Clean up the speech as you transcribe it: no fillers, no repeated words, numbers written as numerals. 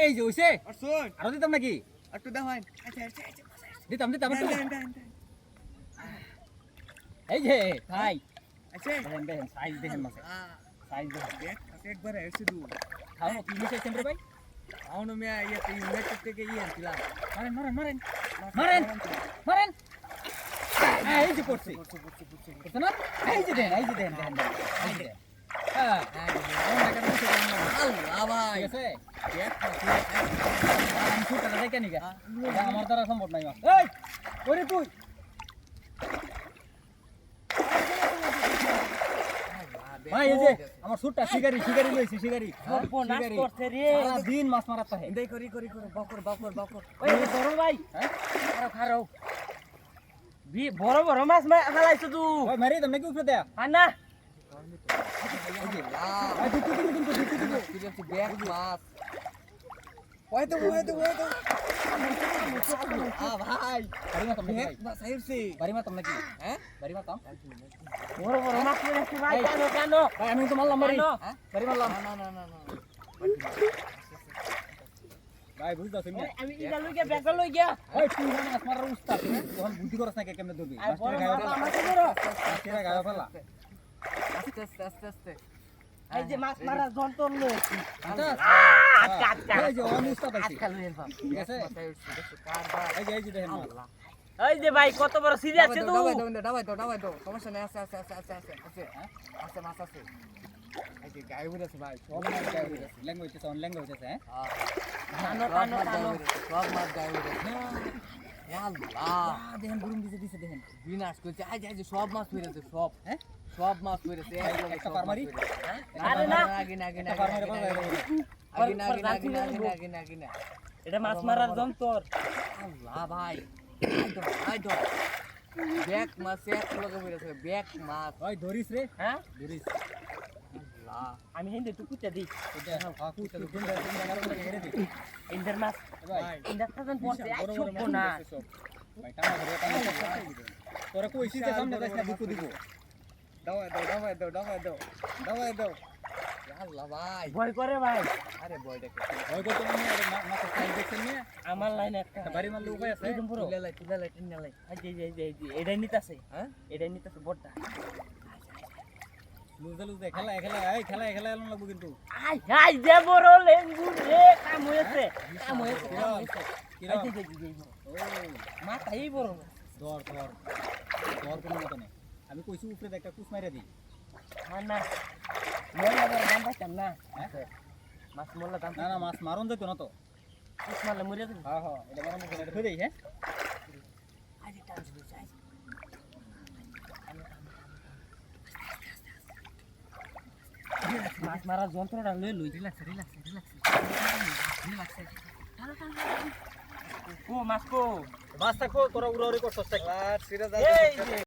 এই যে হইছে অর্জুন আরো দিতাম নাকি একটু দেখান আচ্ছা দিতাম একটু। দেন এই যে ভাই আচ্ছা দেখেন সাইজ দেখেন মাছে সাইজ দেখেন দেখ একবার এসে দু খাও কি মিশাইছেন রে ভাই আউনো মিয়া ইয়ে ইউনাইটেড থেকে ইয়ে আনছিলাম মারেন এই যে করছি করছে না এই যে দেন এই যে দেন হ্যাঁ আল্লাহ ভাই ঠিক আছে দেখ আমি ছুটটা দেখে নিগা আমার দ্বারা সম্ভব নাই এই ওরে তুই ভাই এই যে আমার ছুটটা শিকারি লইছি শিকারি সর্বনাশ করছে রে সারা দিন মাছ মারাত থাকে এন্ডাই করি বকর ওই বড় ভাই খারো বড় বড় মাছ ফেলাইছো তুই ভাই মারি দম নাকি উপরে দেয়া না ভাই দিতে ব্যাগ মাছ ওই তো ভাই বাড়ি মাতাম নাকি ব্যাগ মাছ আইছে বাড়ি মাতাম নাকি হ্যাঁ বাড়ি মাতাম বড় বড় মাছ ফেলাইছো ভাই কেন ভাই আমি তো মারলাম বাড়ি হ্যাঁ বাড়ি মারলাম না ভাই বুঝতাছ না আমি ইটা লই গিয়া ওই তুই মাছ মারার উস্তাদ যখন বুদ্ধি করছ না কেমনে ধরবি আর বড় মাছটা বড় গায় ফেলা আস্তে এই যে মাছ মারার যন্ত্র লইছি আচ্ছা এই যে অনুস্তাদ আছে আজকাল লইন পাম ঠিক আছে এই যে দেখেন মাছ এই যে ভাই কত বড় সিরি আছে তুই দাবাই দাও সমস্যা নেই আছে মাছ আছে এই যে গায়ে উড়েছে ভাই সব মাছ গায় হইছে ল্যাঙ্গুয়েজ আছে ল্যাঙ্গুয়েজ আছে টানো সব মাছ গায়ে উড়েছে আল্লাহ দেখেন গুরুম দিছে দেখেন বিনাশ করছে আজ সব মাছ পড়েছে সব হ্যাঁ সব মাছ পড়েছে একটা ফার্মারি আরে না আগে একটা ফার্মারি না এটা মাছ মারার যন্ত্র আল্লাহ ভাই আইতো ব্যাক মাছ এক লগে পড়েছে ব্যাক মাছ ওই ধরিস রে হ্যাঁ ধরিস আল্লাহ আমি হিন্দে টুকুতে দিই এটা ফাকু তো দিন ঘেরে দে ইন্টার মাছ ভাই ইন্টার থাকেন পড়ছে বড় আইছো বড় না মাছ সব ভাই টানা ধরে তোরা কইছিস যে সামনে যাস না বুকু দিব দাওয়াই দাও আল্লাহ ভাই ভয় করে ভাই আরে বয়টাকে ওই কত মানে মাছ সাইজ দেখছেন না আমার লাইন একটা বাড়ি মারলে উপায় আছে একদম পুরো তুলে লাই এই যে এটাই নিতাছে হ্যাঁ এটাই নিতাছে বড়টা লুজে খেলা এলাম লাগবো কিন্তু আই যে বড় লেঙ্গু রে কাম হয়েছে কিরা এই যে ও মাথাই বড় ধর কোনো মত নেই আমি কইছি উপরে একটা কুচ মাইরা দিই না মোলা বড় দাম পাইতাম না হ্যাঁ মাছ মোলা দাম না মাছ মারন যাইতো না তো মাছ মারলে মরে যাবে হ্যাঁ এটা মারন যাইতো এটা হয়ে দেই হ্যাঁ আজ টান শুরু চাই মাছ মারার যন্ত্রটা লই রিল্যাক্স ও মাছ কো মাছ থাকো তোরা উড়াউড়ি করছস সিরাজ এই যে